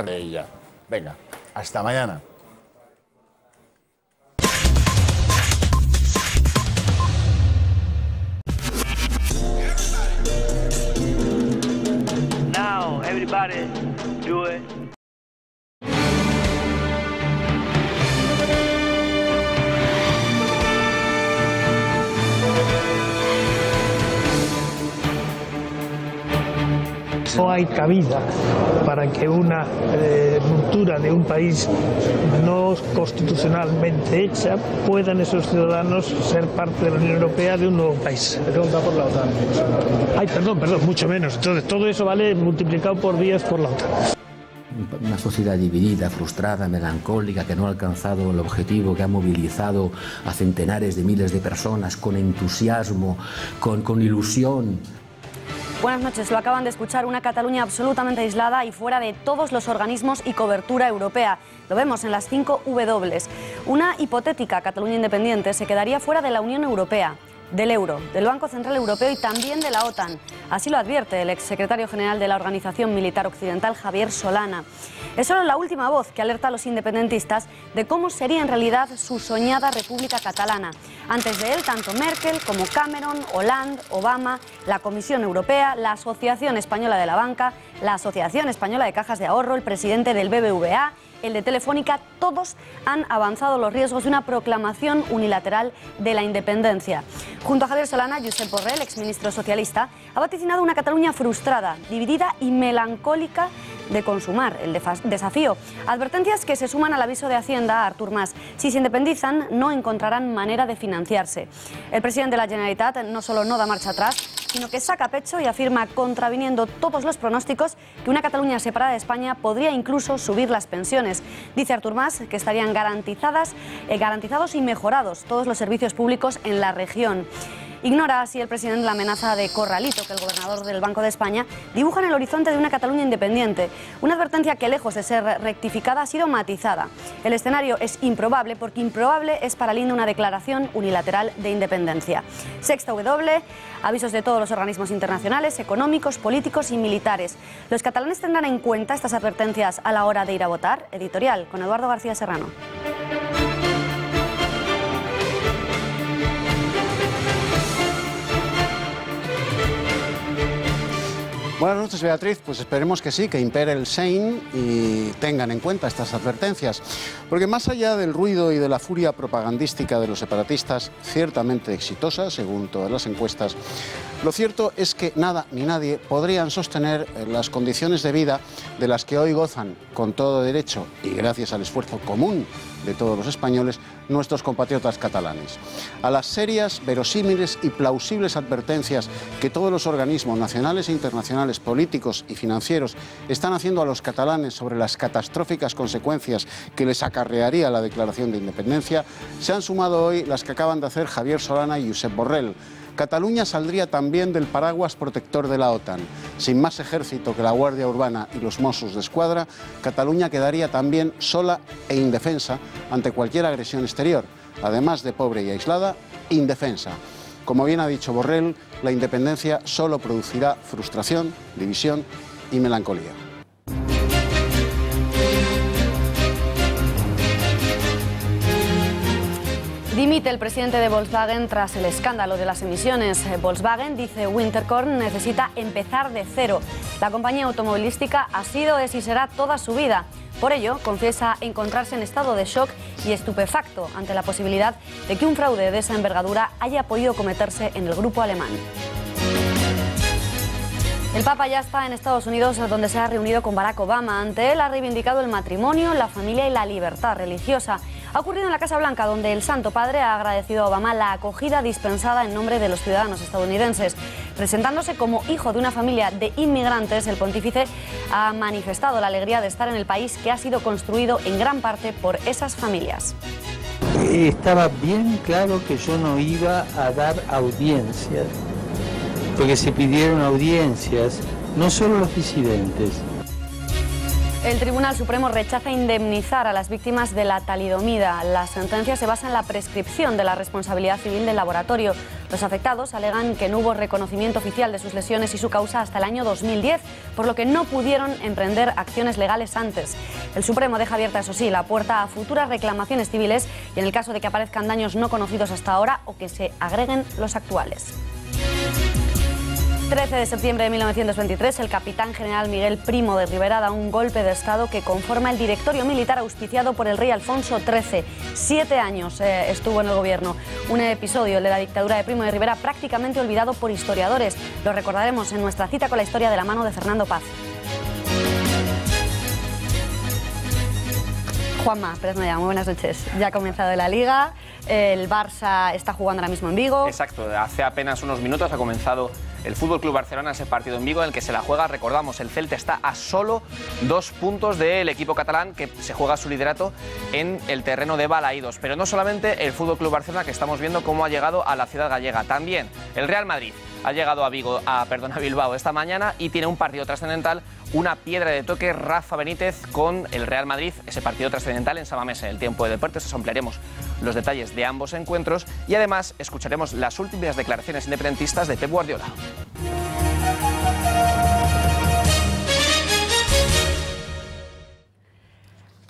de ella. Venga, hasta mañana. Now, everybody, do it. No hay cabida para que una ruptura de un país no constitucionalmente hecha puedan esos ciudadanos ser parte de la Unión Europea de un nuevo país. Pregunta por la OTAN. Ay, perdón, mucho menos. Entonces todo eso vale multiplicado por 10 por la OTAN. Una sociedad dividida, frustrada, melancólica, que no ha alcanzado el objetivo, que ha movilizado a centenares de miles de personas con entusiasmo, con ilusión. Buenas noches, lo acaban de escuchar, una Cataluña absolutamente aislada y fuera de todos los organismos y cobertura europea. Lo vemos en las 5 W. Una hipotética Cataluña independiente se quedaría fuera de la Unión Europea, del euro, del Banco Central Europeo y también de la OTAN. Así lo advierte el exsecretario general de la Organización Militar Occidental, Javier Solana. Es solo la última voz que alerta a los independentistas de cómo sería en realidad su soñada República Catalana. Antes de él, tanto Merkel como Cameron, Hollande, Obama, la Comisión Europea, la Asociación Española de la Banca, la Asociación Española de Cajas de Ahorro, el presidente del BBVA, el de Telefónica, todos han avanzado los riesgos de una proclamación unilateral de la independencia. Junto a Javier Solana, Josep Borrell, exministro socialista, ha vaticinado una Cataluña frustrada, dividida y melancólica de consumar el desafío. Advertencias que se suman al aviso de Hacienda a Artur Mas. Si se independizan, no encontrarán manera de financiarse. El presidente de la Generalitat no solo no da marcha atrás, sino que saca pecho y afirma, contraviniendo todos los pronósticos, que una Cataluña separada de España podría incluso subir las pensiones. Dice Artur Mas que estarían garantizados y mejorados todos los servicios públicos en la región. Ignora así el presidente la amenaza de corralito que el gobernador del Banco de España dibuja en el horizonte de una Cataluña independiente. Una advertencia que, lejos de ser rectificada, ha sido matizada. El escenario es improbable porque improbable es para Linda una declaración unilateral de independencia. Sexta W, avisos de todos los organismos internacionales, económicos, políticos y militares. ¿Los catalanes tendrán en cuenta estas advertencias a la hora de ir a votar? Editorial, con Eduardo García Serrano. Buenas noches, Beatriz. Pues esperemos que sí, que impere el Sein y tengan en cuenta estas advertencias. Porque más allá del ruido y de la furia propagandística de los separatistas, ciertamente exitosa, según todas las encuestas, lo cierto es que nada ni nadie podrían sostener las condiciones de vida de las que hoy gozan, con todo derecho y gracias al esfuerzo común de todos los españoles, nuestros compatriotas catalanes. A las serias, verosímiles y plausibles advertencias que todos los organismos nacionales e internacionales, políticos y financieros están haciendo a los catalanes sobre las catastróficas consecuencias que les acarrearía la declaración de independencia, se han sumado hoy las que acaban de hacer Javier Solana y Josep Borrell. Cataluña saldría también del paraguas protector de la OTAN. Sin más ejército que la Guardia Urbana y los Mossos de Escuadra, Cataluña quedaría también sola e indefensa ante cualquier agresión exterior. Además de pobre y aislada, indefensa. Como bien ha dicho Borrell, la independencia solo producirá frustración, división y melancolía. Dimite el presidente de Volkswagen tras el escándalo de las emisiones. Volkswagen, dice Winterkorn, necesita empezar de cero. La compañía automovilística ha sido, es y será toda su vida. Por ello, confiesa encontrarse en estado de shock y estupefacto ante la posibilidad de que un fraude de esa envergadura haya podido cometerse en el grupo alemán. El Papa ya está en Estados Unidos, donde se ha reunido con Barack Obama. Ante él ha reivindicado el matrimonio, la familia y la libertad religiosa. Ha ocurrido en la Casa Blanca, donde el Santo Padre ha agradecido a Obama la acogida dispensada en nombre de los ciudadanos estadounidenses. Presentándose como hijo de una familia de inmigrantes, el pontífice ha manifestado la alegría de estar en el país que ha sido construido en gran parte por esas familias. Estaba bien claro que yo no iba a dar audiencias, porque se pidieron audiencias, no solo los disidentes. El Tribunal Supremo rechaza indemnizar a las víctimas de la talidomida. La sentencia se basa en la prescripción de la responsabilidad civil del laboratorio. Los afectados alegan que no hubo reconocimiento oficial de sus lesiones y su causa hasta el año 2010, por lo que no pudieron emprender acciones legales antes. El Supremo deja abierta, eso sí, la puerta a futuras reclamaciones civiles y en el caso de que aparezcan daños no conocidos hasta ahora o que se agreguen los actuales. 13 de septiembre de 1923, el capitán general Miguel Primo de Rivera da un golpe de Estado que conforma el directorio militar auspiciado por el rey Alfonso XIII. 7 años estuvo en el gobierno. Un episodio de la dictadura de Primo de Rivera prácticamente olvidado por historiadores. Lo recordaremos en nuestra cita con la historia de la mano de Fernando Paz. Juanma Pérez Noya, muy buenas noches. Ya ha comenzado la Liga, el Barça está jugando ahora mismo en Vigo. Exacto, hace apenas unos minutos ha comenzado el Fútbol Club Barcelona, ese partido en Vigo en el que se la juega. Recordamos, el Celta está a solo 2 puntos del equipo catalán que se juega su liderato en el terreno de Balaídos. Pero no solamente el Fútbol Club Barcelona, que estamos viendo cómo ha llegado a la ciudad gallega, también el Real Madrid ha llegado a Bilbao esta mañana y tiene un partido trascendental, una piedra de toque, Rafa Benítez con el Real Madrid, ese partido trascendental en San Mamés, en el tiempo de deportes. Os ampliaremos los detalles de ambos encuentros y además escucharemos las últimas declaraciones independentistas de Pep Guardiola.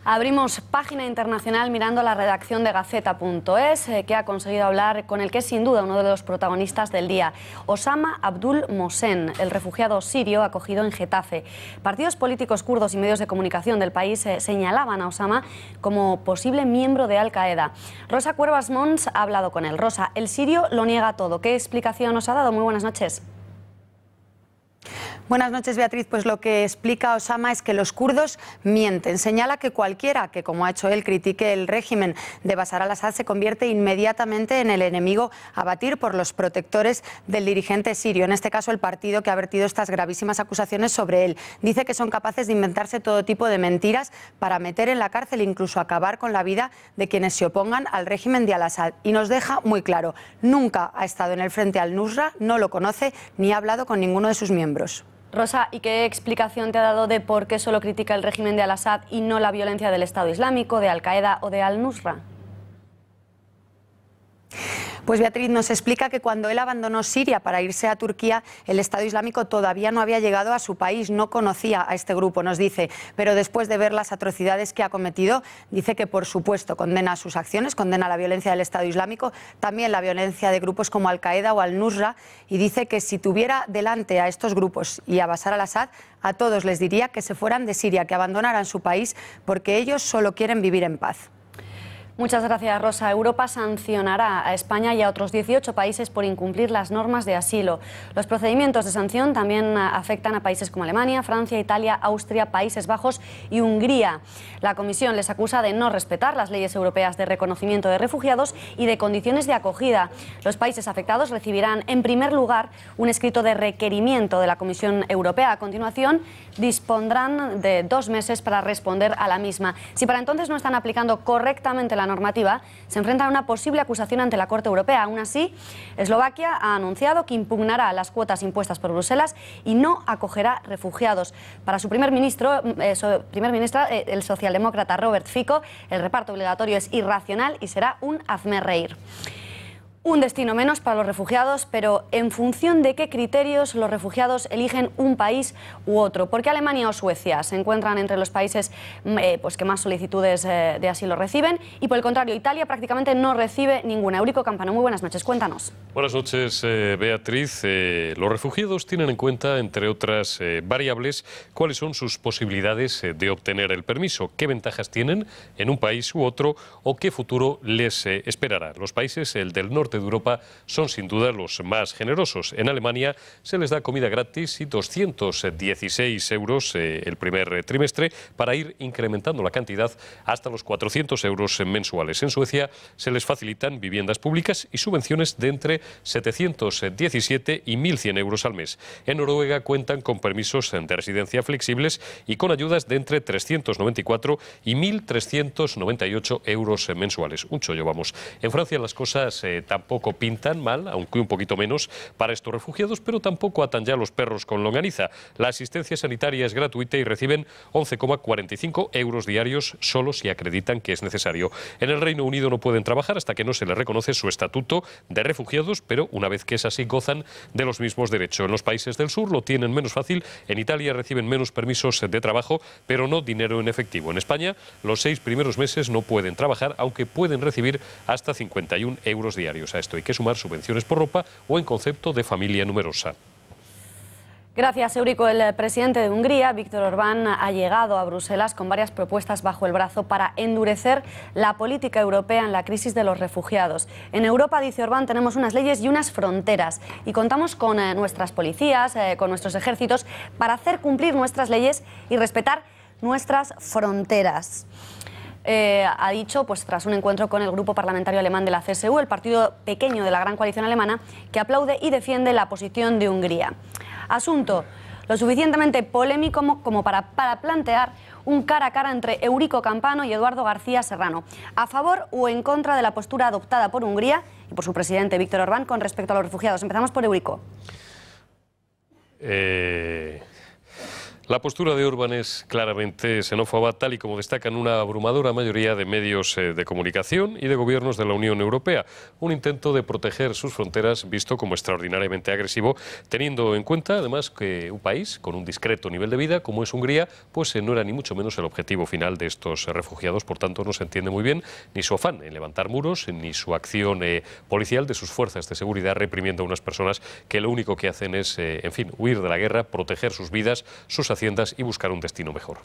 Abrimos página internacional mirando la redacción de Gaceta.es, que ha conseguido hablar con el que es sin duda uno de los protagonistas del día, Osama Abdul Mohsen, el refugiado sirio acogido en Getafe. Partidos políticos kurdos y medios de comunicación del país señalaban a Osama como posible miembro de Al-Qaeda. Rosa Cuervas Mons ha hablado con él. Rosa, el sirio lo niega todo. ¿Qué explicación nos ha dado? Muy buenas noches. Buenas noches, Beatriz. Pues lo que explica Osama es que los kurdos mienten. Señala que cualquiera que, como ha hecho él, critique el régimen de Bashar al-Assad se convierte inmediatamente en el enemigo a batir por los protectores del dirigente sirio, en este caso el partido que ha vertido estas gravísimas acusaciones sobre él. Dice que son capaces de inventarse todo tipo de mentiras para meter en la cárcel e incluso acabar con la vida de quienes se opongan al régimen de al-Assad. Y nos deja muy claro, nunca ha estado en el frente al-Nusra, no lo conoce ni ha hablado con ninguno de sus miembros. Rosa, ¿y qué explicación te ha dado de por qué solo critica el régimen de al-Assad y no la violencia del Estado Islámico, de Al-Qaeda o de Al-Nusra? Pues Beatriz nos explica que cuando él abandonó Siria para irse a Turquía, el Estado Islámico todavía no había llegado a su país, no conocía a este grupo, nos dice, pero después de ver las atrocidades que ha cometido, dice que por supuesto condena sus acciones, condena la violencia del Estado Islámico, también la violencia de grupos como Al-Qaeda o Al-Nusra, y dice que si tuviera delante a estos grupos y a Bashar al-Assad, a todos les diría que se fueran de Siria, que abandonaran su país, porque ellos solo quieren vivir en paz. Muchas gracias, Rosa. Europa sancionará a España y a otros 18 países por incumplir las normas de asilo. Los procedimientos de sanción también afectan a países como Alemania, Francia, Italia, Austria, Países Bajos y Hungría. La Comisión les acusa de no respetar las leyes europeas de reconocimiento de refugiados y de condiciones de acogida. Los países afectados recibirán, en primer lugar, un escrito de requerimiento de la Comisión Europea. A continuación, dispondrán de 2 meses para responder a la misma. Si para entonces no están aplicando correctamente la normativa, se enfrentan a una posible acusación ante la Corte Europea. Aún así, Eslovaquia ha anunciado que impugnará las cuotas impuestas por Bruselas y no acogerá refugiados. Para su primer ministra, el socialdemócrata Robert Fico, el reparto obligatorio es irracional y será un hazmerreír. Un destino menos para los refugiados, pero ¿en función de qué criterios los refugiados eligen un país u otro? ¿Por qué Alemania o Suecia se encuentran entre los países que más solicitudes de asilo reciben? Y por el contrario, Italia prácticamente no recibe ninguna. Eurico Campano, muy buenas noches, cuéntanos. Buenas noches, Beatriz. Los refugiados tienen en cuenta, entre otras variables, cuáles son sus posibilidades de obtener el permiso, qué ventajas tienen en un país u otro o qué futuro les esperará. Los países del norte de Europa son sin duda los más generosos. En Alemania se les da comida gratis y 216 euros el primer trimestre para ir incrementando la cantidad hasta los 400 euros mensuales. En Suecia se les facilitan viviendas públicas y subvenciones de entre 717 y 1.100 euros al mes. En Noruega cuentan con permisos de residencia flexibles y con ayudas de entre 394 y 1.398 euros mensuales. Un chollo, vamos. En Francia las cosas tampoco tampoco pintan mal, aunque un poquito menos, para estos refugiados, pero tampoco atan ya los perros con longaniza. La asistencia sanitaria es gratuita y reciben 11,45 euros diarios solo si acreditan que es necesario. En el Reino Unido no pueden trabajar hasta que no se les reconoce su estatuto de refugiados, pero una vez que es así gozan de los mismos derechos. En los países del sur lo tienen menos fácil. En Italia reciben menos permisos de trabajo, pero no dinero en efectivo. En España, los 6 primeros meses no pueden trabajar, aunque pueden recibir hasta 51 euros diarios. A esto hay que sumar subvenciones por ropa o en concepto de familia numerosa. Gracias, Eurico. El presidente de Hungría, Viktor Orbán, ha llegado a Bruselas con varias propuestas bajo el brazo para endurecer la política europea en la crisis de los refugiados. En Europa, dice Orbán, tenemos unas leyes y unas fronteras y contamos con nuestras policías, con nuestros ejércitos, para hacer cumplir nuestras leyes y respetar nuestras fronteras. Ha dicho, pues tras un encuentro con el grupo parlamentario alemán de la CSU, el partido pequeño de la gran coalición alemana, que aplaude y defiende la posición de Hungría. Asunto lo suficientemente polémico como para plantear un cara a cara entre Eurico Campano y Eduardo García Serrano, a favor o en contra de la postura adoptada por Hungría y por su presidente Viktor Orbán con respecto a los refugiados. Empezamos por Eurico. La postura de Orbán es claramente xenófoba, tal y como destacan una abrumadora mayoría de medios de comunicación y de gobiernos de la Unión Europea. Un intento de proteger sus fronteras visto como extraordinariamente agresivo, teniendo en cuenta además que un país con un discreto nivel de vida como es Hungría, pues no era ni mucho menos el objetivo final de estos refugiados. Por tanto, no se entiende muy bien ni su afán en levantar muros, ni su acción policial de sus fuerzas de seguridad reprimiendo a unas personas que lo único que hacen es, en fin, huir de la guerra, proteger sus vidas, sus haciendas y buscar un destino mejor.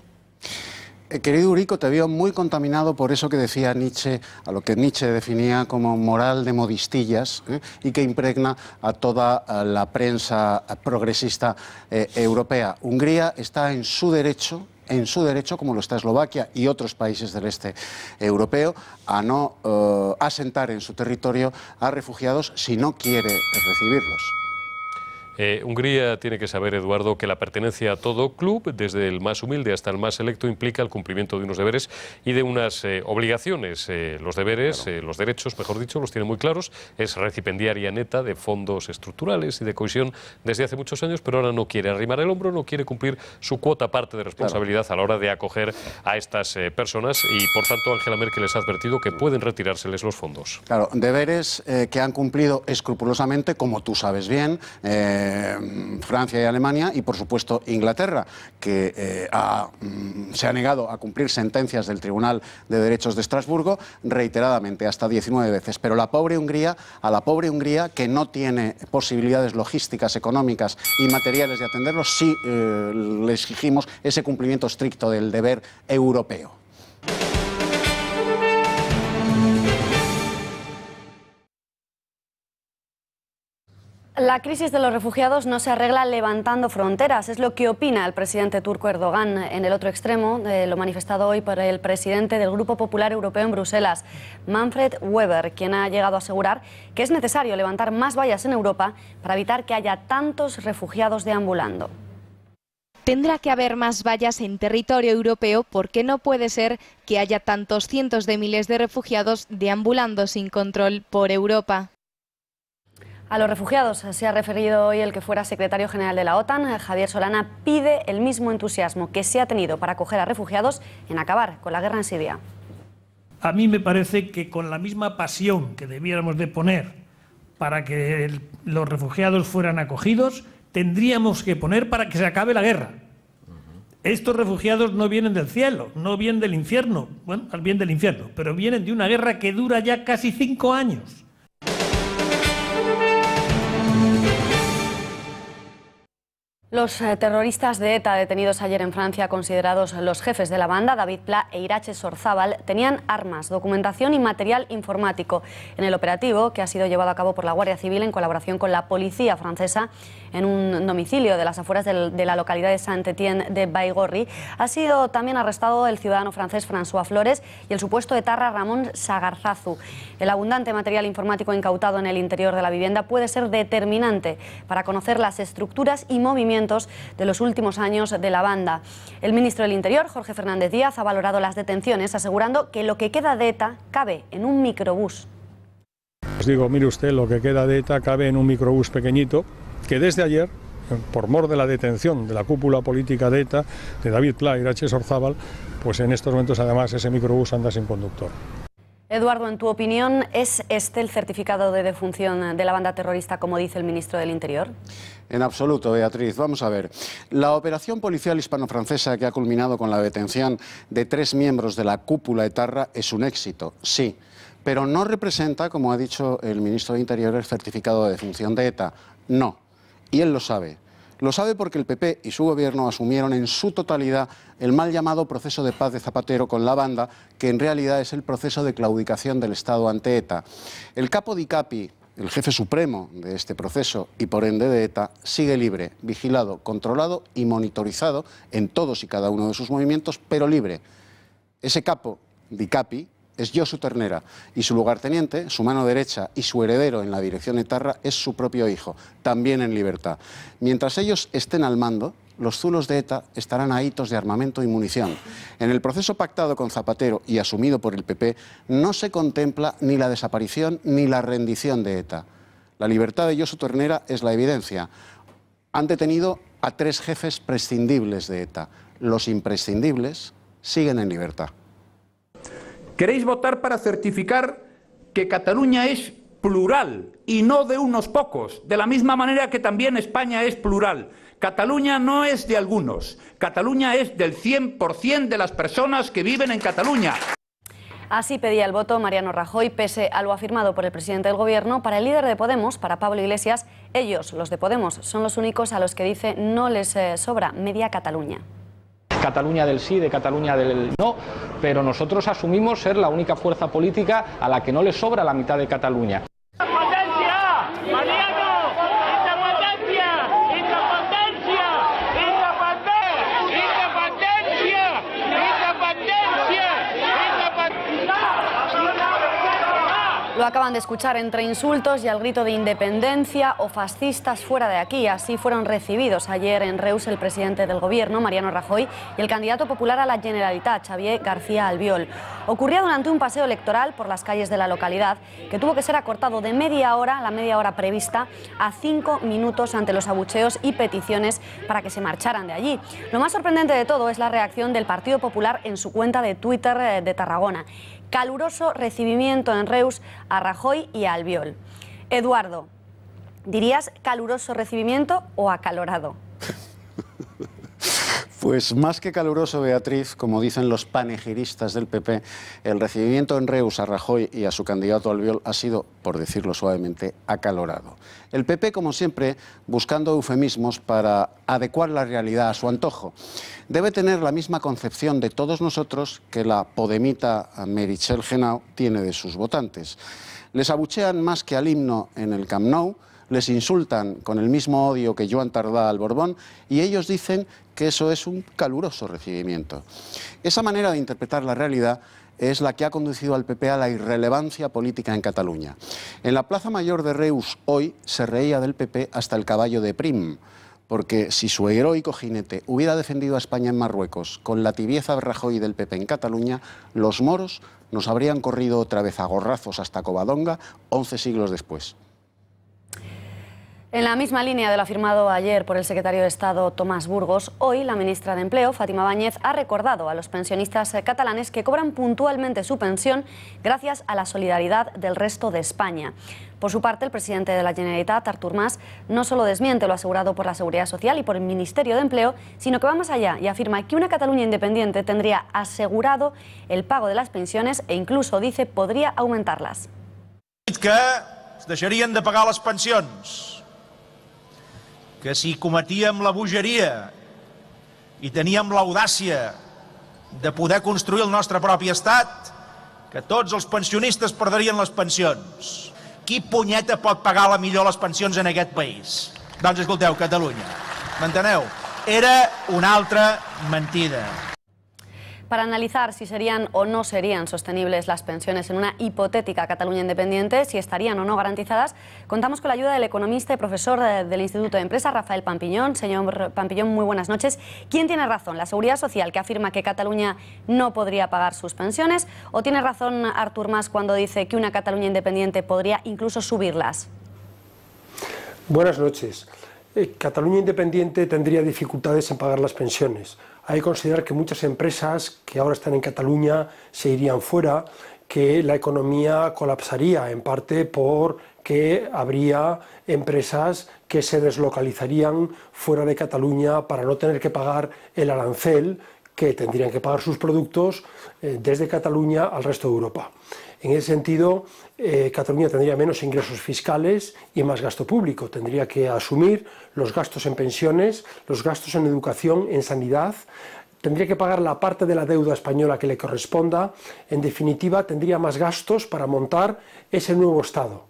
Querido Eurico, te veo muy contaminado por eso que decía Nietzsche, a lo que Nietzsche definía como moral de modistillas, y que impregna a toda la prensa progresista europea. Hungría está en su derecho, como lo está Eslovaquia y otros países del este europeo, a no asentar en su territorio a refugiados si no quiere recibirlos. Hungría tiene que saber, Eduardo, que la pertenencia a todo club, desde el más humilde hasta el más selecto, implica el cumplimiento de unos deberes y de unas obligaciones. Los deberes, claro. Los derechos, mejor dicho, los tiene muy claros. Es recipendiaria neta de fondos estructurales y de cohesión desde hace muchos años, pero ahora no quiere arrimar el hombro, no quiere cumplir su cuota parte de responsabilidad, claro, a la hora de acoger a estas personas y, por tanto, Angela Merkel les ha advertido que pueden retirárseles los fondos. Claro, deberes que han cumplido escrupulosamente, como tú sabes bien, Francia y Alemania y, por supuesto, Inglaterra, que se ha negado a cumplir sentencias del Tribunal de Derechos de Estrasburgo reiteradamente, hasta 19 veces. Pero a la pobre Hungría, que no tiene posibilidades logísticas, económicas y materiales de atenderlos, sí le exigimos ese cumplimiento estricto del deber europeo. La crisis de los refugiados no se arregla levantando fronteras, es lo que opina el presidente turco Erdogan. En el otro extremo, lo manifestado hoy por el presidente del Grupo Popular Europeo en Bruselas, Manfred Weber, quien ha llegado a asegurar que es necesario levantar más vallas en Europa para evitar que haya tantos refugiados deambulando. Tendrá que haber más vallas en territorio europeo porque no puede ser que haya tantos cientos de miles de refugiados deambulando sin control por Europa. A los refugiados se ha referido hoy el que fuera secretario general de la OTAN, Javier Solana. Pide el mismo entusiasmo que se ha tenido para acoger a refugiados en acabar con la guerra en Siria. A mí me parece que con la misma pasión que debiéramos de poner para que los refugiados fueran acogidos, tendríamos que poner para que se acabe la guerra. Estos refugiados no vienen del cielo, no vienen del infierno, bueno, bien del infierno, pero vienen de una guerra que dura ya casi 5 años. Los terroristas de ETA detenidos ayer en Francia, considerados los jefes de la banda, David Pla e Irache Sorzábal, tenían armas, documentación y material informático. En el operativo, que ha sido llevado a cabo por la Guardia Civil en colaboración con la policía francesa en un domicilio de las afueras de la localidad de Saint-Étienne de Baigorri, ha sido también arrestado el ciudadano francés François Flores y el supuesto etarra Ramón Sagarzazu. El abundante material informático incautado en el interior de la vivienda puede ser determinante para conocer las estructuras y movimientos de los últimos años de la banda. El ministro del Interior, Jorge Fernández Díaz, ha valorado las detenciones, asegurando que lo que queda de ETA cabe en un microbús. pues digo, mire usted, lo que queda de ETA cabe en un microbús pequeñito que desde ayer, por mor de la detención de la cúpula política de ETA, de David Pla y Irache Sorzábal, pues en estos momentos además ese microbús anda sin conductor. Eduardo, en tu opinión, ¿es este el certificado de defunción de la banda terrorista, como dice el ministro del Interior? En absoluto, Beatriz. Vamos a ver. La operación policial hispano-francesa que ha culminado con la detención de 3 miembros de la cúpula etarra es un éxito, sí, pero no representa, como ha dicho el ministro de Interior, el certificado de defunción de ETA. No. Y él lo sabe. Lo sabe porque el PP y su gobierno asumieron en su totalidad el mal llamado proceso de paz de Zapatero con la banda, que en realidad es el proceso de claudicación del Estado ante ETA. El capo di capi, el jefe supremo de este proceso y por ende de ETA, sigue libre, vigilado, controlado y monitorizado en todos y cada uno de sus movimientos, pero libre. Ese capo di capi es Josu Ternera y su lugarteniente, su mano derecha y su heredero en la dirección etarra es su propio hijo, también en libertad. Mientras ellos estén al mando, los zulos de ETA estarán ahitos de armamento y munición. En el proceso pactado con Zapatero y asumido por el PP no se contempla ni la desaparición ni la rendición de ETA. La libertad de Josu Ternera es la evidencia. Han detenido a 3 jefes prescindibles de ETA. Los imprescindibles siguen en libertad. ¿Queréis votar para certificar que Cataluña es plural y no de unos pocos? De la misma manera que también España es plural. Cataluña no es de algunos. Cataluña es del 100% de las personas que viven en Cataluña. Así pedía el voto Mariano Rajoy, pese a lo afirmado por el presidente del Gobierno. Para el líder de Podemos, para Pablo Iglesias, ellos, los de Podemos, son los únicos a los que dice no les sobra media Cataluña. Cataluña del sí, de Cataluña del no, pero nosotros asumimos ser la única fuerza política a la que no le sobra la mitad de Cataluña. Lo acaban de escuchar entre insultos y al grito de independencia o fascistas fuera de aquí. Así fueron recibidos ayer en Reus el presidente del Gobierno, Mariano Rajoy, y el candidato popular a la Generalitat, Xavier García Albiol. Ocurría durante un paseo electoral por las calles de la localidad que tuvo que ser acortado de media hora, la media hora prevista, a 5 minutos ante los abucheos y peticiones para que se marcharan de allí. Lo más sorprendente de todo es la reacción del Partido Popular en su cuenta de Twitter de Tarragona. Caluroso recibimiento en Reus a Rajoy y a Albiol. Eduardo, ¿dirías caluroso recibimiento o acalorado? Pues más que caluroso, Beatriz, como dicen los panegiristas del PP, el recibimiento en Reus a Rajoy y a su candidato Albiol ha sido, por decirlo suavemente, acalorado. El PP, como siempre, buscando eufemismos para adecuar la realidad a su antojo. Debe tener la misma concepción de todos nosotros que la podemita Meritxell Genao tiene de sus votantes. Les abuchean más que al himno en el Camp Nou, les insultan con el mismo odio que Joan Tardá al Borbón y ellos dicen que eso es un caluroso recibimiento. Esa manera de interpretar la realidad es la que ha conducido al PP a la irrelevancia política en Cataluña. En la Plaza Mayor de Reus hoy se reía del PP hasta el caballo de Prim, porque si su heroico jinete hubiera defendido a España en Marruecos con la tibieza de Rajoy del PP en Cataluña, los moros nos habrían corrido otra vez a gorrazos hasta Covadonga 11 siglos después. En la misma línea de lo afirmado ayer por el secretario de Estado Tomás Burgos, hoy la ministra de Empleo, Fátima Báñez, ha recordado a los pensionistas catalanes que cobran puntualmente su pensión gracias a la solidaridad del resto de España. Por su parte, el presidente de la Generalitat, Artur Mas, no solo desmiente lo asegurado por la Seguridad Social y por el Ministerio de Empleo, sino que va más allá y afirma que una Cataluña independiente tendría asegurado el pago de las pensiones e incluso, dice, podría aumentarlas. Que es deixarien de pagar les pensions, que si cometíem la bogeria i teníem l'audàcia de poder construir el nostre propi estat, que tots els pensionistes perdrien les pensions. Qui punyeta pot pagar millor les pensions en aquest país? Doncs escolteu, Catalunya. M'enteneu? Era una altra mentida. Para analizar si serían o no serían sostenibles las pensiones en una hipotética Cataluña independiente, si estarían o no garantizadas, contamos con la ayuda del economista y profesor del Instituto de Empresa, Rafael Pampillón. Señor Pampillón, muy buenas noches. ¿Quién tiene razón? ¿La Seguridad Social, que afirma que Cataluña no podría pagar sus pensiones? ¿O tiene razón Artur Mas cuando dice que una Cataluña independiente podría incluso subirlas? Buenas noches. Cataluña independiente tendría dificultades en pagar las pensiones. Hay que considerar que muchas empresas que ahora están en Cataluña se irían fuera, que la economía colapsaría, en parte porque habría empresas que se deslocalizarían fuera de Cataluña para no tener que pagar el arancel que tendrían que pagar sus productos desde Cataluña al resto de Europa. En ese sentido, Cataluña tendría menos ingresos fiscales y más gasto público. Tendría que asumir los gastos en pensiones, los gastos en educación, en sanidad. Tendría que pagar la parte de la deuda española que le corresponda. En definitiva, tendría más gastos para montar ese nuevo Estado.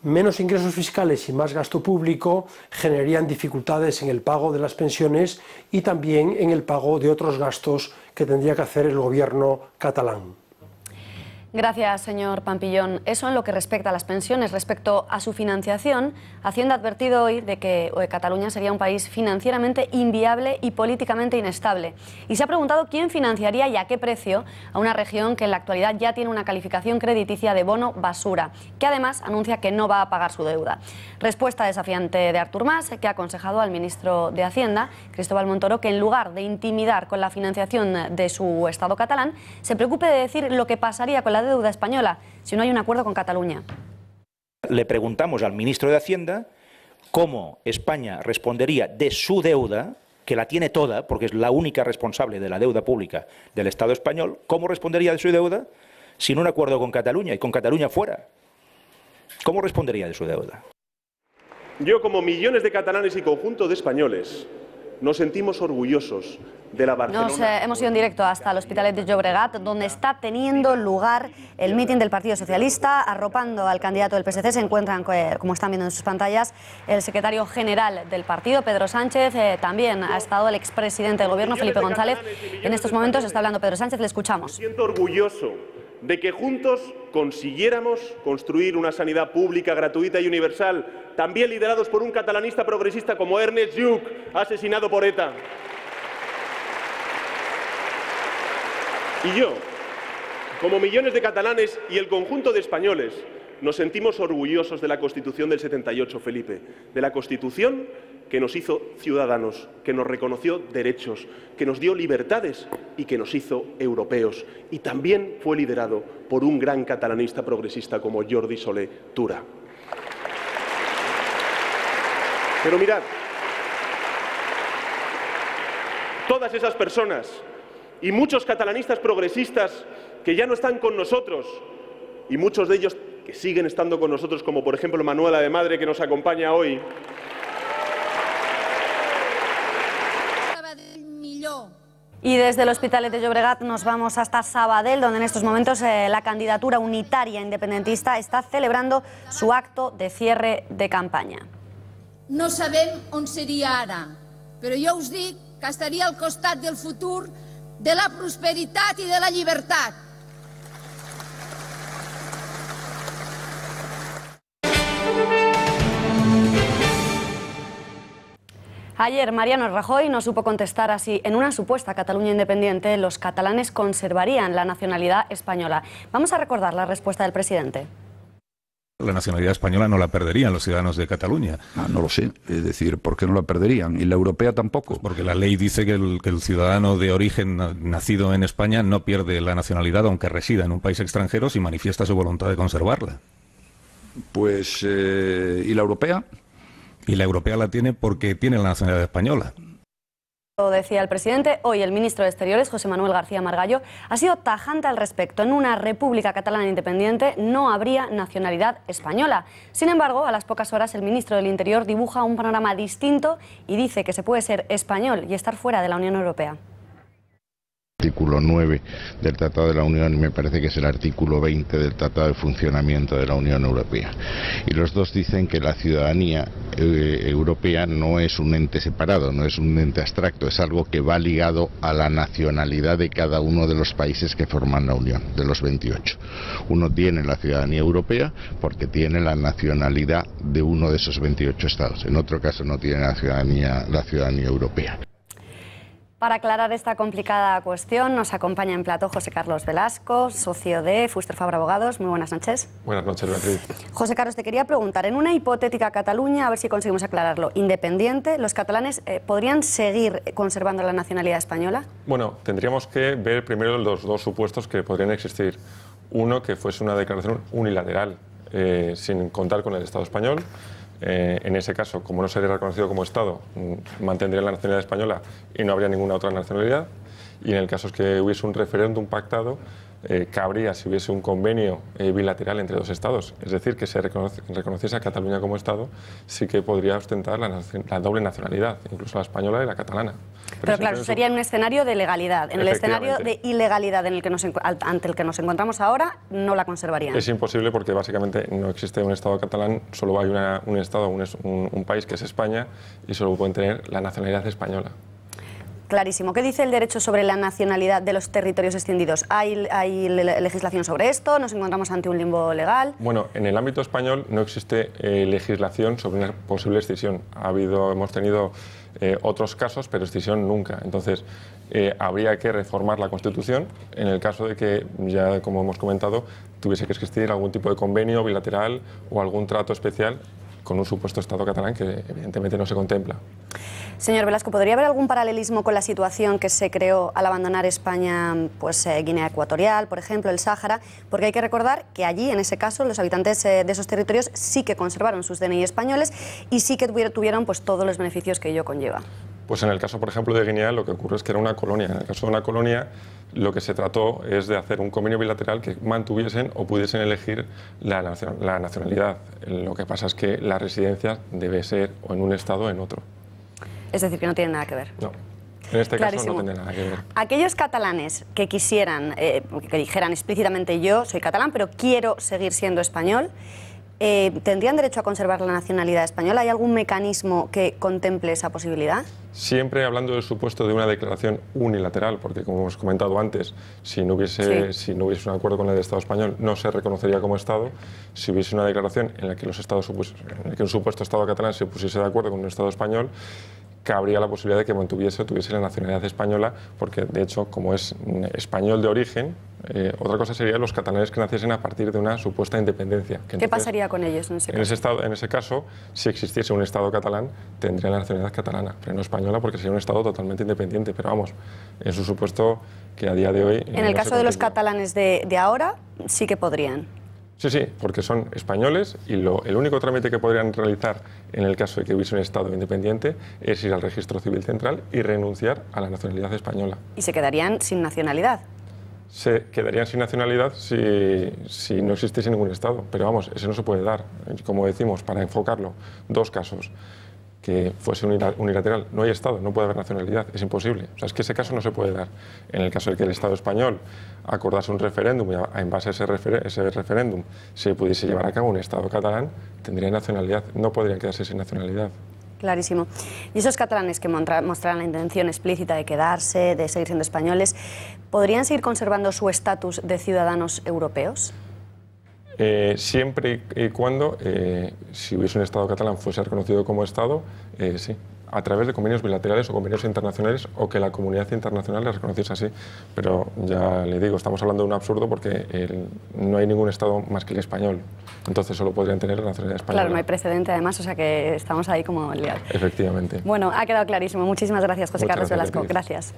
Menos ingresos fiscales y más gasto público generarían dificultades en el pago de las pensiones y también en el pago de otros gastos que tendría que hacer el gobierno catalán. Gracias, señor Pampillón. Eso en lo que respecta a las pensiones. Respecto a su financiación, Hacienda ha advertido hoy de que Cataluña sería un país financieramente inviable y políticamente inestable. Y se ha preguntado quién financiaría y a qué precio a una región que en la actualidad ya tiene una calificación crediticia de bono basura, que además anuncia que no va a pagar su deuda. Respuesta desafiante de Artur Mas, que ha aconsejado al ministro de Hacienda, Cristóbal Montoro, que en lugar de intimidar con la financiación de su Estado catalán, se preocupe de decir lo que pasaría con la deuda española si no hay un acuerdo con Cataluña. Le preguntamos al ministro de Hacienda cómo España respondería de su deuda, que la tiene toda, porque es la única responsable de la deuda pública del Estado español, cómo respondería de su deuda sin un acuerdo con Cataluña y con Cataluña fuera. ¿Cómo respondería de su deuda? Yo, como millones de catalanes y conjunto de españoles, nos sentimos orgullosos de la Barcelona. Hemos ido en directo hasta el Hospitalet de Llobregat, donde está teniendo lugar el mitin del Partido Socialista. Arropando al candidato del PSC se encuentran, como están viendo en sus pantallas, el secretario general del partido, Pedro Sánchez. También ha estado el expresidente del Gobierno, Felipe González. En estos momentos está hablando Pedro Sánchez, le escuchamos. Me siento orgulloso de que juntos consiguiéramos construir una sanidad pública, gratuita y universal, también liderados por un catalanista progresista como Ernest Lluch, asesinado por ETA. Y yo, como millones de catalanes y el conjunto de españoles, nos sentimos orgullosos de la Constitución del 78, Felipe, de la Constitución que nos hizo ciudadanos, que nos reconoció derechos, que nos dio libertades y que nos hizo europeos. Y también fue liderado por un gran catalanista progresista como Jordi Soler Tura. Pero mirad, todas esas personas y muchos catalanistas progresistas que ya no están con nosotros y muchos de ellos que siguen estando con nosotros, como por ejemplo Manuela de Madre, que nos acompaña hoy. Y desde el Hospitalet de Llobregat nos vamos hasta Sabadell, donde en estos momentos la candidatura unitaria independentista está celebrando su acto de cierre de campaña. No sabem on seria ara, però jo us dic que estaria al costat del futur, de la prosperitat i de la llibertat. Ayer Mariano Rajoy no supo contestar a si en una supuesta Cataluña independiente los catalanes conservarían la nacionalidad española. Vamos a recordar la respuesta del presidente. La nacionalidad española no la perderían los ciudadanos de Cataluña. No lo sé, es decir, ¿por qué no la perderían? ¿Y la europea tampoco? Pues porque la ley dice que el ciudadano de origen nacido en España no pierde la nacionalidad aunque resida en un país extranjero si manifiesta su voluntad de conservarla. Pues, ¿y la europea? Y la europea la tiene porque tiene la nacionalidad española. Lo decía el presidente. Hoy el ministro de Exteriores, José Manuel García Margallo, ha sido tajante al respecto. En una república catalana independiente no habría nacionalidad española. Sin embargo, a las pocas horas el ministro del Interior dibuja un panorama distinto y dice que se puede ser español y estar fuera de la Unión Europea. Artículo 9 del Tratado de la Unión y me parece que es el artículo 20 del Tratado de Funcionamiento de la Unión Europea. Y los dos dicen que la ciudadanía europea no es un ente separado, no es un ente abstracto, es algo que va ligado a la nacionalidad de cada uno de los países que forman la Unión, de los 28. Uno tiene la ciudadanía europea porque tiene la nacionalidad de uno de esos 28 estados. En otro caso no tiene la ciudadanía europea. Para aclarar esta complicada cuestión nos acompaña en plató José Carlos Velasco, socio de Fuster Fabra Abogados. Muy buenas noches. Buenas noches, Beatriz. José Carlos, te quería preguntar, en una hipotética Cataluña, a ver si conseguimos aclararlo, independiente, ¿los catalanes podrían seguir conservando la nacionalidad española? Bueno, tendríamos que ver primero los dos supuestos que podrían existir. Uno, que fuese una declaración unilateral, sin contar con el Estado español. En ese caso, como no sería reconocido como Estado, mantendría la nacionalidad española y no habría ninguna otra nacionalidad. Y en el caso es que hubiese un referéndum pactado, cabría si hubiese un convenio bilateral entre dos Estados. Es decir, que se reconociese a Cataluña como Estado, sí que podría ostentar la doble nacionalidad, incluso la española y la catalana. Pero claro, eso sería en un escenario de legalidad. En el escenario de ilegalidad ante el que nos encontramos ahora, no la conservarían. Es imposible porque básicamente no existe un Estado catalán, solo hay un Estado, un país que es España y solo pueden tener la nacionalidad española. Clarísimo. ¿Qué dice el derecho sobre la nacionalidad de los territorios extendidos? ¿Hay legislación sobre esto? ¿Nos encontramos ante un limbo legal? Bueno, en el ámbito español no existe legislación sobre una posible escisión. Hemos tenido otros casos, pero escisión nunca. Entonces, habría que reformar la Constitución en el caso de que, ya como hemos comentado, tuviese que existir algún tipo de convenio bilateral o algún trato especial con un supuesto Estado catalán que evidentemente no se contempla. Señor Velasco, ¿podría haber algún paralelismo con la situación que se creó al abandonar España, pues Guinea Ecuatorial, por ejemplo, el Sáhara? Porque hay que recordar que allí, en ese caso, los habitantes de esos territorios sí que conservaron sus DNI españoles y sí que tuvieron pues todos los beneficios que ello conlleva. Pues en el caso, por ejemplo, de Guinea, lo que ocurre es que era una colonia. En el caso de una colonia, lo que se trató es de hacer un convenio bilateral que mantuviesen o pudiesen elegir la nacionalidad. Lo que pasa es que la residencia debe ser o en un Estado o en otro. Es decir, que no tiene nada que ver. No, en este caso no tendría nada que ver. Aquellos catalanes que quisieran, que dijeran explícitamente yo soy catalán, pero quiero seguir siendo español, ¿tendrían derecho a conservar la nacionalidad española? ¿Hay algún mecanismo que contemple esa posibilidad? Siempre hablando del supuesto de una declaración unilateral, porque como hemos comentado antes, si no hubiese un acuerdo con el Estado español, no se reconocería como Estado. Si hubiese una declaración en la que un supuesto Estado catalán se pusiese de acuerdo con un Estado español, cabría la posibilidad de que tuviese la nacionalidad española, porque de hecho, como es español de origen, otra cosa sería los catalanes que naciesen a partir de una supuesta independencia. ¿Qué pasaría con ellos en ese caso? En ese caso, si existiese un Estado catalán, tendría la nacionalidad catalana, pero no española, porque sería un Estado totalmente independiente. Pero vamos, es un supuesto que a día de hoy... En el caso de los catalanes de ahora, sí que podrían. Sí, porque son españoles y el único trámite que podrían realizar en el caso de que hubiese un Estado independiente es ir al registro civil central y renunciar a la nacionalidad española. ¿Y se quedarían sin nacionalidad? Se quedarían sin nacionalidad si no existiese ningún Estado, pero vamos, eso no se puede dar. Como decimos, para enfocarlo, dos casos. Que fuese unilateral, no hay Estado, no puede haber nacionalidad, es imposible. O sea, es que ese caso no se puede dar. En el caso de que el Estado español acordase un referéndum y en base a ese referéndum se pudiese llevar a cabo un Estado catalán, tendrían nacionalidad, no podrían quedarse sin nacionalidad. Clarísimo. Y esos catalanes que mostraran la intención explícita de quedarse, de seguir siendo españoles, ¿podrían seguir conservando su estatus de ciudadanos europeos? Siempre y cuando, si hubiese un Estado catalán fuese reconocido como Estado, sí, a través de convenios bilaterales o convenios internacionales o que la comunidad internacional le reconociese así. Pero ya le digo, estamos hablando de un absurdo porque no hay ningún Estado más que el español. Entonces solo podrían tener la nacionalidad española. Claro, no hay precedente además, o sea que estamos ahí como liados. Efectivamente. Bueno, ha quedado clarísimo. Muchísimas gracias, José Carlos Velasco. Gracias.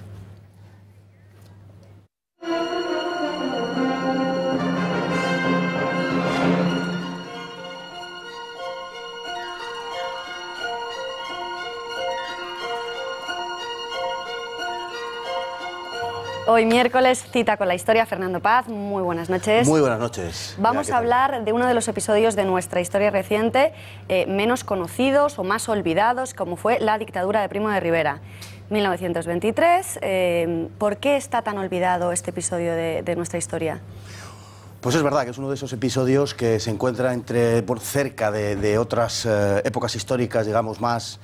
Hoy miércoles, cita con la historia. Fernando Paz, muy buenas noches. Muy buenas noches. Vamos a hablar de uno de los episodios de nuestra historia reciente menos conocidos o más olvidados, como fue la dictadura de Primo de Rivera. 1923. ¿Por qué está tan olvidado este episodio de nuestra historia? Pues es verdad que es uno de esos episodios que se encuentra cerca de otras épocas históricas, digamos, más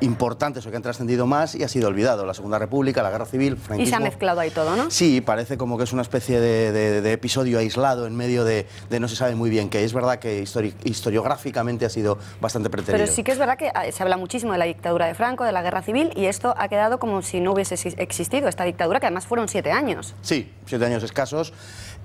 importantes o que han trascendido más, y ha sido olvidado. La Segunda República, la Guerra Civil, franquismo. Y se ha mezclado ahí todo, ¿no? Sí, parece como que es una especie de episodio aislado en medio de no se sabe muy bien qué. Es verdad que historiográficamente ha sido bastante preterido. Pero sí que es verdad que se habla muchísimo de la dictadura de Franco, de la Guerra Civil, y esto ha quedado como si no hubiese existido esta dictadura, que además fueron 7 años. Sí, 7 años escasos.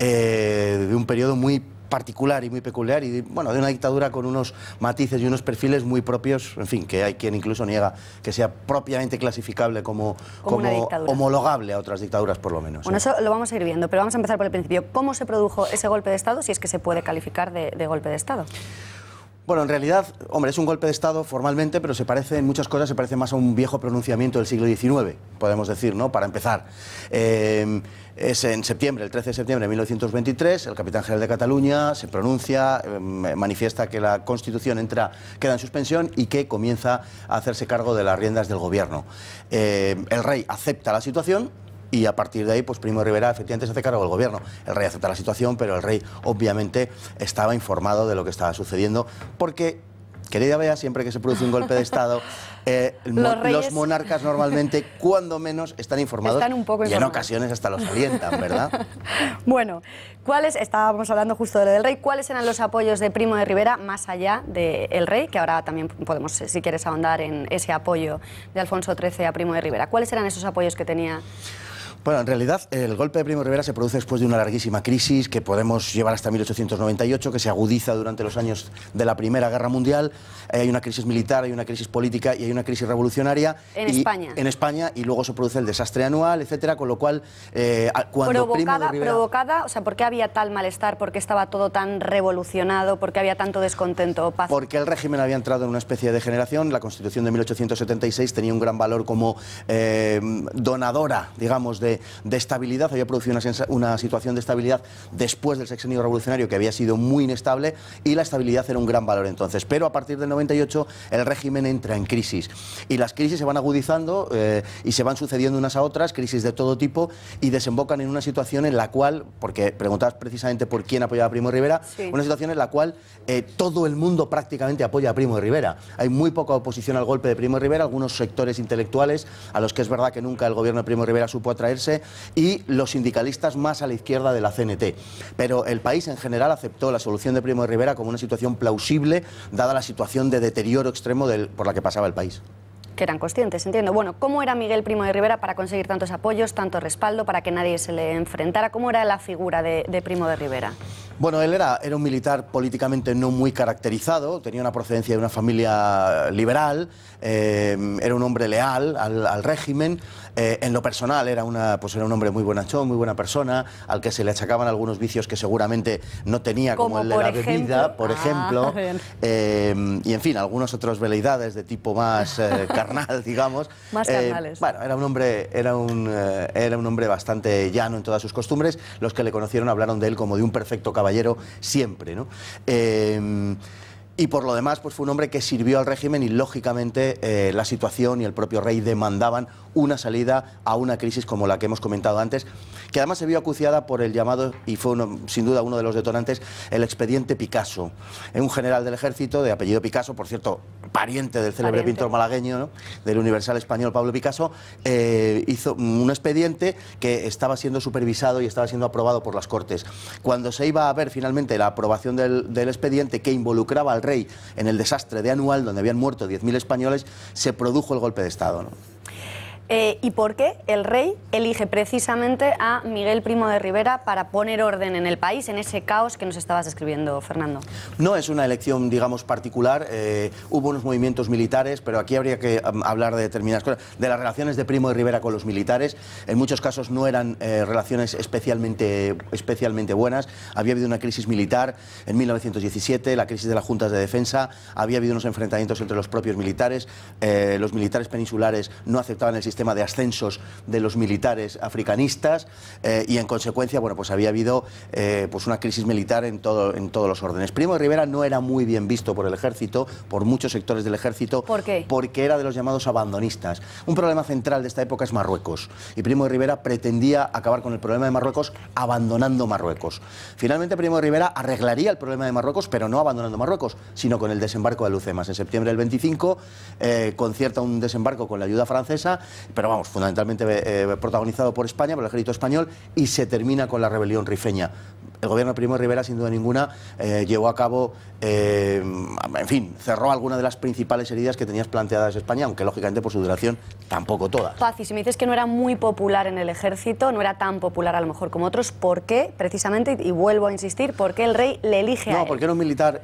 De un periodo muy particular y muy peculiar, y bueno, de una dictadura con unos matices y unos perfiles muy propios, en fin, que hay quien incluso niega que sea propiamente clasificable como homologable a otras dictaduras, por lo menos. Bueno, eso lo vamos a ir viendo, pero vamos a empezar por el principio. ¿Cómo se produjo ese golpe de Estado, si es que se puede calificar de golpe de Estado? Bueno, en realidad, hombre, es un golpe de Estado formalmente, pero se parece en muchas cosas, se parece más a un viejo pronunciamiento del siglo XIX, podemos decir, ¿no? Para empezar. Es en septiembre, el 13 de septiembre de 1923, el capitán general de Cataluña se pronuncia, manifiesta que la Constitución queda en suspensión y que comienza a hacerse cargo de las riendas del gobierno. El rey acepta la situación. Y a partir de ahí, pues Primo de Rivera efectivamente se hace cargo del gobierno. El rey acepta la situación, pero el rey obviamente estaba informado de lo que estaba sucediendo, porque, querida Bea, siempre que se produce un golpe de Estado, los monarcas normalmente, cuando menos, están informados. Están un poco informados. Y en ocasiones hasta los alientan, ¿verdad? Bueno, estábamos hablando justo de lo del rey, ¿cuáles eran los apoyos de Primo de Rivera más allá del rey? Que ahora también podemos, si quieres, ahondar en ese apoyo de Alfonso XIII a Primo de Rivera. ¿Cuáles eran esos apoyos que tenía? Bueno, en realidad el golpe de Primo de Rivera se produce después de una larguísima crisis que podemos llevar hasta 1898, que se agudiza durante los años de la Primera Guerra Mundial. Hay una crisis militar, hay una crisis política y hay una crisis revolucionaria. En España, y luego se produce el desastre anual, etcétera, con lo cual cuando Primo de Rivera... Provocada, o sea, ¿por qué había tal malestar? ¿Por qué estaba todo tan revolucionado? ¿Por qué había tanto descontento? Porque el régimen había entrado en una especie de degeneración. La Constitución de 1876 tenía un gran valor como donadora, digamos, de estabilidad, había producido una situación de estabilidad después del sexenio revolucionario que había sido muy inestable, y la estabilidad era un gran valor entonces. Pero a partir del 98 el régimen entra en crisis y las crisis se van agudizando y se van sucediendo unas a otras, crisis de todo tipo, y desembocan en una situación en la cual, porque preguntabas precisamente por quién apoyaba a Primo de Rivera, sí. Una situación en la cual todo el mundo prácticamente apoya a Primo de Rivera. Hay muy poca oposición al golpe de Primo de Rivera, algunos sectores intelectuales a los que es verdad que nunca el gobierno de Primo de Rivera supo atraerse, y los sindicalistas más a la izquierda de la CNT. Pero el país en general aceptó la solución de Primo de Rivera como una situación plausible, dada la situación de deterioro extremo por la que pasaba el país. Que eran conscientes, entiendo. Bueno, ¿cómo era Miguel Primo de Rivera para conseguir tantos apoyos, tanto respaldo, para que nadie se le enfrentara? ¿Cómo era la figura de Primo de Rivera? Bueno, él era un militar políticamente no muy caracterizado, tenía una procedencia de una familia liberal, era un hombre leal al régimen. En lo personal era un hombre muy bonachón, muy buena persona, al que se le achacaban algunos vicios que seguramente no tenía, como el de la bebida, por ejemplo, y en fin, algunos otros veleidades de tipo más carnal, digamos. Más carnales. Bueno, era un hombre bastante llano en todas sus costumbres. Los que le conocieron hablaron de él como de un perfecto caballero siempre, ¿no? Y por lo demás, pues fue un hombre que sirvió al régimen y, lógicamente, la situación y el propio rey demandaban una salida a una crisis como la que hemos comentado antes, que además se vio acuciada por el llamado, y fue sin duda uno de los detonantes, el expediente Picasso. Un general del ejército de apellido Picasso, por cierto, pariente del célebre pintor malagueño, ¿no?, del universal español Pablo Picasso, hizo un expediente que estaba siendo supervisado y estaba siendo aprobado por las Cortes. Cuando se iba a ver finalmente la aprobación del expediente, que involucraba al rey en el desastre de Anual, donde habían muerto 10.000 españoles, se produjo el golpe de Estado, ¿no? ¿Y por qué el rey elige precisamente a Miguel Primo de Rivera para poner orden en el país, en ese caos que nos estabas describiendo, Fernando? No es una elección, digamos, particular. Hubo unos movimientos militares, pero aquí habría que hablar de determinadas cosas. De las relaciones de Primo de Rivera con los militares, en muchos casos no eran relaciones especialmente buenas. Había habido una crisis militar en 1917, la crisis de las juntas de defensa, había habido unos enfrentamientos entre los propios militares, los militares peninsulares no aceptaban el sistema sistema de ascensos de los militares africanistas y en consecuencia, bueno, pues había habido pues una crisis militar en todos los órdenes. Primo de Rivera no era muy bien visto por el ejército, por muchos sectores del ejército. ¿Por qué? Porque era de los llamados abandonistas. Un problema central de esta época es Marruecos y Primo de Rivera pretendía acabar con el problema de Marruecos abandonando Marruecos. Finalmente Primo de Rivera arreglaría el problema de Marruecos, pero no abandonando Marruecos, sino con el desembarco de Alhucemas. En septiembre del 25 concierta un desembarco con la ayuda francesa, pero vamos, fundamentalmente protagonizado por España, por el ejército español, y se termina con la rebelión rifeña. El gobierno de Primo de Rivera, sin duda ninguna, llevó a cabo, en fin, cerró algunas de las principales heridas que tenías planteadas España, aunque lógicamente por su duración tampoco todas. Paz, y si me dices que no era muy popular en el ejército, no era tan popular a lo mejor como otros, ¿por qué? Precisamente, y vuelvo a insistir, ¿por qué el rey le elige a él? No, porque era un militar,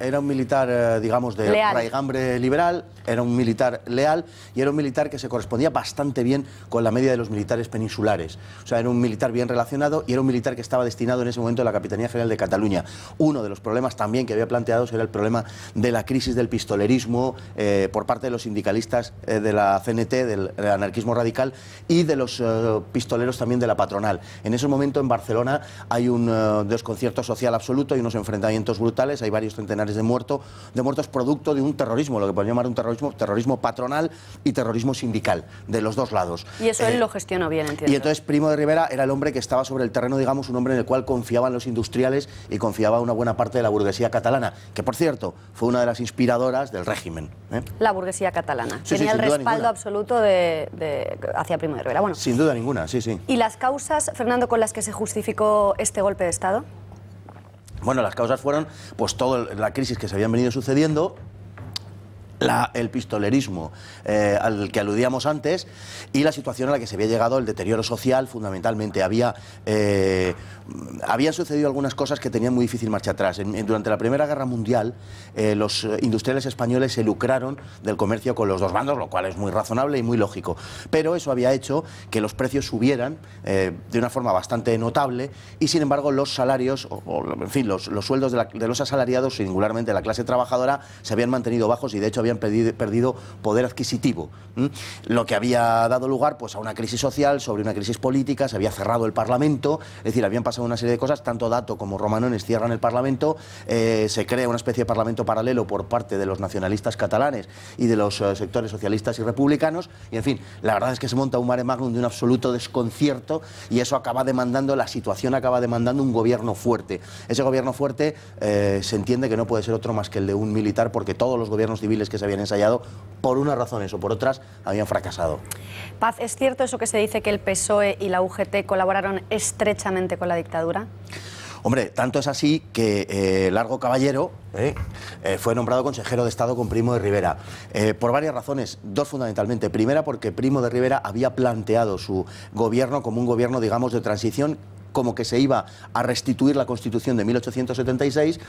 digamos, de leal, raigambre liberal, era un militar leal y era un militar que se correspondía bastante bien con la media de los militares peninsulares. O sea, era un militar bien relacionado y era un militar que estaba destinado en ese momento a la Capitanía General de Cataluña. Uno de los problemas también que había planteado era el problema de la crisis del pistolerismo por parte de los sindicalistas de la CNT, del anarquismo radical, y de los pistoleros también de la patronal. En ese momento en Barcelona hay un desconcierto social absoluto, hay unos enfrentamientos brutales, hay varios centenares de muertos producto de un terrorismo, lo que podemos llamar un terrorismo patronal y terrorismo sindical, de los dos lados. Y eso él lo gestionó bien, entiendo. Y entonces Primo de Rivera era el hombre que estaba sobre el terreno, digamos, un hombre en el cual confiaban los industriales y confiaba una buena parte de la burguesía catalana, que por cierto fue una de las inspiradoras del régimen. La burguesía catalana. Sí, tenía el respaldo ninguna. absoluto hacia Primo de Rivera. Bueno, sin duda ninguna, sí, sí. ¿Y las causas, Fernando, con las que se justificó este golpe de Estado? Bueno, las causas fueron pues toda la crisis que se habían venido sucediendo, el pistolerismo al que aludíamos antes y la situación a la que se había llegado, el deterioro social fundamentalmente. Habían sucedido algunas cosas que tenían muy difícil marcha atrás. Durante la Primera Guerra Mundial los industriales españoles se lucraron del comercio con los dos bandos, lo cual es muy razonable y muy lógico, pero eso había hecho que los precios subieran de una forma bastante notable y sin embargo los salarios, en fin, los sueldos de los asalariados, singularmente de la clase trabajadora, se habían mantenido bajos y de hecho habían perdido poder adquisitivo, lo que había dado lugar pues a una crisis social, sobre una crisis política. Se había cerrado el Parlamento, es decir, habían pasado una serie de cosas. Tanto Dato como Romanones cierran el Parlamento, se crea una especie de Parlamento paralelo por parte de los nacionalistas catalanes y de los sectores socialistas y republicanos, y en fin, la verdad es que se monta un mare magnum de un absoluto desconcierto y eso acaba demandando, la situación acaba demandando un gobierno fuerte. Ese gobierno fuerte se entiende que no puede ser otro más que el de un militar, porque todos los gobiernos civiles que se habían ensayado, por unas razones o por otras, habían fracasado. Paz, ¿es cierto eso que se dice que el PSOE y la UGT colaboraron estrechamente con la dictadura? Hombre, tanto es así que Largo Caballero fue nombrado consejero de Estado con Primo de Rivera, por varias razones, dos fundamentalmente. Primera, porque Primo de Rivera había planteado su gobierno como un gobierno, digamos, de transición, como que se iba a restituir la Constitución de 1876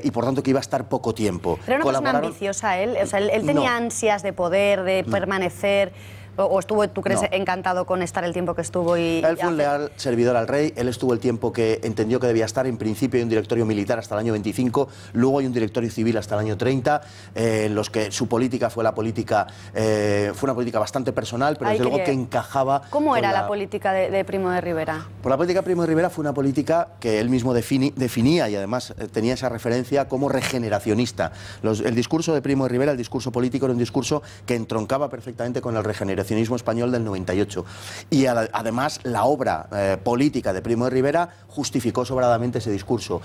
y por tanto que iba a estar poco tiempo. ¿Pero era una persona ambiciosa él? O sea, él tenía ansias de poder, de permanecer... ¿O estuvo, tú crees, encantado con estar el tiempo que estuvo? Él fue un leal servidor al rey, él estuvo el tiempo que entendió que debía estar. En principio hay un directorio militar hasta el año 25, luego hay un directorio civil hasta el año 30, en los que su política fue una política bastante personal, pero desde luego que encajaba... ¿Cómo era la política de Primo de Rivera? Pues la política de Primo de Rivera fue una política que él mismo definía y además tenía esa referencia como regeneracionista. El discurso de Primo de Rivera, el discurso político, era un discurso que entroncaba perfectamente con el regeneracionismo español del 98 y además la obra política de Primo de Rivera justificó sobradamente ese discurso.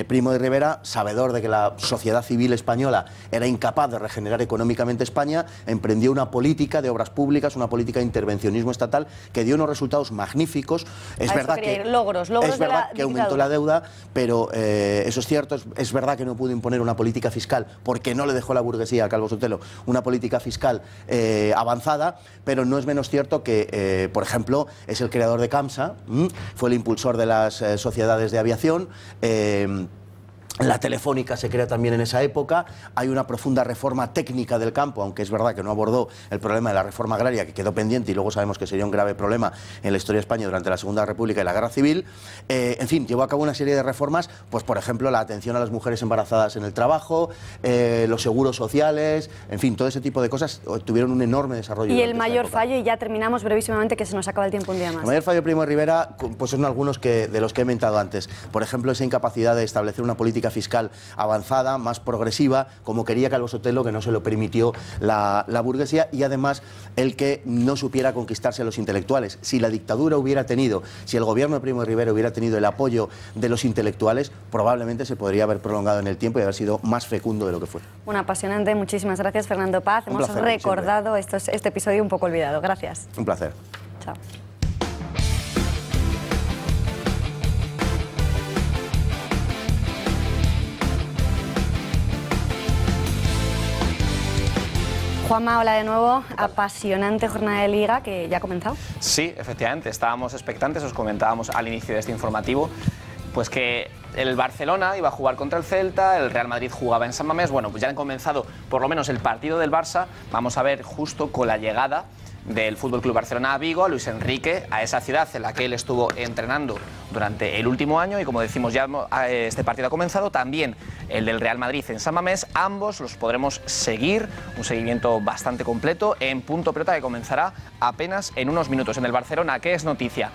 Primo de Rivera, sabedor de que la sociedad civil española era incapaz de regenerar económicamente España, emprendió una política de obras públicas, una política de intervencionismo estatal que dio unos resultados magníficos. Es verdad que logros es verdad que aumentó la deuda, pero eso es cierto, es verdad que no pudo imponer una política fiscal porque no le dejó la burguesía a Calvo Sotelo una política fiscal avanzada, pero no es menos cierto que, por ejemplo, es el creador de CAMSA, fue el impulsor de las sociedades de aviación, La Telefónica se crea también en esa época. Hay una profunda reforma técnica del campo, aunque es verdad que no abordó el problema de la reforma agraria, que quedó pendiente, y luego sabemos que sería un grave problema en la historia de España durante la Segunda República y la Guerra Civil. En fin, llevó a cabo una serie de reformas, pues por ejemplo la atención a las mujeres embarazadas en el trabajo, los seguros sociales, en fin, todo ese tipo de cosas tuvieron un enorme desarrollo. Y el mayor fallo, y ya terminamos brevísimamente, que se nos acaba el tiempo un día más. El mayor fallo de Primo de Rivera, pues son algunos de los que he mentado antes. Por ejemplo, esa incapacidad de establecer una política fiscal avanzada, más progresiva, como quería Calvo Sotelo, que no se lo permitió la burguesía, y además el que no supiera conquistarse a los intelectuales. Si la dictadura hubiera tenido, si el gobierno de Primo de Rivera hubiera tenido el apoyo de los intelectuales, probablemente se podría haber prolongado en el tiempo y haber sido más fecundo de lo que fue. Un apasionante, muchísimas gracias, Fernando Paz. Hemos recordado este episodio un poco olvidado. Gracias. Un placer. Chao. Juanma, hola de nuevo. Apasionante jornada de Liga que ya ha comenzado. Sí, efectivamente, estábamos expectantes, os comentábamos al inicio de este informativo, pues que el Barcelona iba a jugar contra el Celta, el Real Madrid jugaba en San Mamés. Bueno, pues ya han comenzado por lo menos el partido del Barça. Vamos a ver justo con la llegada del Fútbol Club Barcelona a Vigo, a Luis Enrique, a esa ciudad en la que él estuvo entrenando durante el último año, y como decimos ya este partido ha comenzado, también el del Real Madrid en San Mamés. Ambos los podremos seguir, un seguimiento bastante completo en Punto Pelota, que comenzará apenas en unos minutos. En el Barcelona, ¿qué es noticia?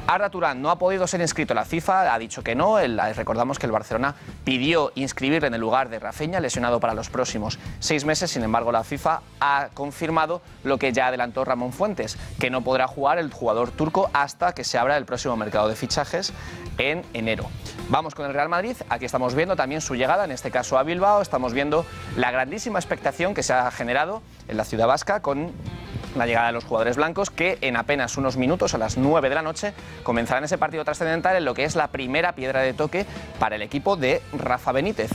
Arda Turán no ha podido ser inscrito. La FIFA ha dicho que no. Recordamos que el Barcelona pidió inscribirle en el lugar de Rafinha, lesionado para los próximos 6 meses. Sin embargo, la FIFA ha confirmado lo que ya adelantó Ramón Fuentes, que no podrá jugar el jugador turco hasta que se abra el próximo mercado de fichajes en enero. Vamos con el Real Madrid. Aquí estamos viendo también su llegada, en este caso a Bilbao. Estamos viendo la grandísima expectación que se ha generado en la ciudad vasca con la llegada de los jugadores blancos, que en apenas unos minutos, a las 9 de la noche, comenzarán ese partido trascendental en lo que es la primera piedra de toque para el equipo de Rafa Benítez.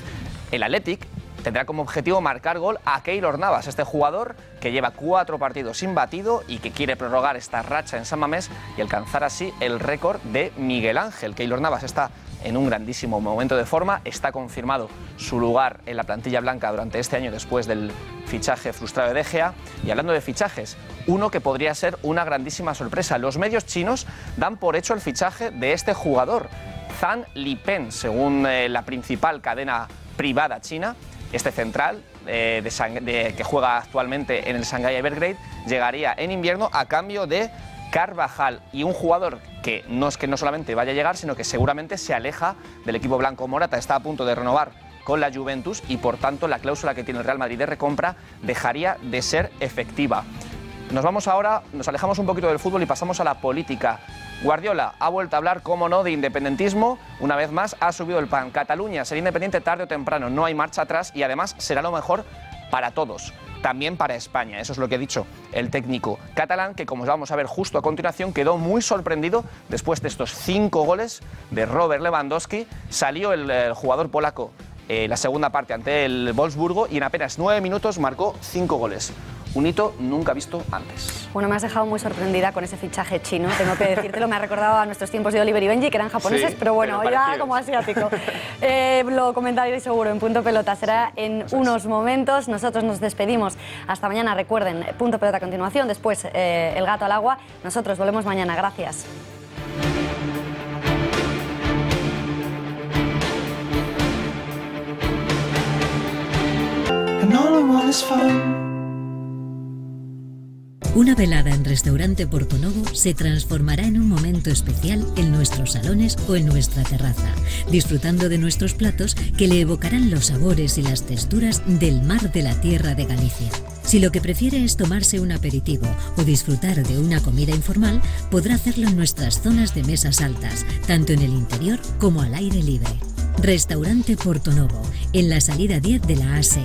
El Athletic tendrá como objetivo marcar gol a Keylor Navas, este jugador que lleva 4 partidos sin batido y que quiere prorrogar esta racha en San Mamés y alcanzar así el récord de Miguel Ángel. Keylor Navas está en un grandísimo momento de forma, está confirmado su lugar en la plantilla blanca durante este año después del fichaje frustrado de De Gea. Y hablando de fichajes, uno que podría ser una grandísima sorpresa. Los medios chinos dan por hecho el fichaje de este jugador, Zhang Lipen, según la principal cadena privada china. Este central que juega actualmente en el Shanghái Evergrande llegaría en invierno a cambio de Carvajal, y un jugador que no solamente vaya a llegar, sino que seguramente se aleja del equipo blanco. Morata está a punto de renovar con la Juventus y por tanto la cláusula que tiene el Real Madrid de recompra dejaría de ser efectiva. Nos vamos ahora, nos alejamos un poquito del fútbol y pasamos a la política. Guardiola ha vuelto a hablar, cómo no, de independentismo. Una vez más ha subido el pan. Cataluña será independiente tarde o temprano, no hay marcha atrás, y además será lo mejor para todos, también para España. Eso es lo que ha dicho el técnico catalán, que como vamos a ver justo a continuación, quedó muy sorprendido después de estos 5 goles de Robert Lewandowski. Salió el jugador polaco la segunda parte ante el Wolfsburgo y en apenas 9 minutos marcó 5 goles. Un hito nunca visto antes. Bueno, me has dejado muy sorprendida con ese fichaje chino, tengo que decírtelo. Me ha recordado a nuestros tiempos de Oliver y Benji, que eran japoneses, sí, pero bueno, ya como asiático. Lo comentaréis seguro en Punto Pelota, será en unos momentos. Nosotros nos despedimos hasta mañana. Recuerden, Punto Pelota a continuación, después El Gato al Agua. Nosotros volvemos mañana, gracias. Una velada en Restaurante Portonovo se transformará en un momento especial en nuestros salones o en nuestra terraza, disfrutando de nuestros platos que le evocarán los sabores y las texturas del mar de la tierra de Galicia. Si lo que prefiere es tomarse un aperitivo o disfrutar de una comida informal, podrá hacerlo en nuestras zonas de mesas altas, tanto en el interior como al aire libre. Restaurante Portonovo, en la salida 10 de la A6,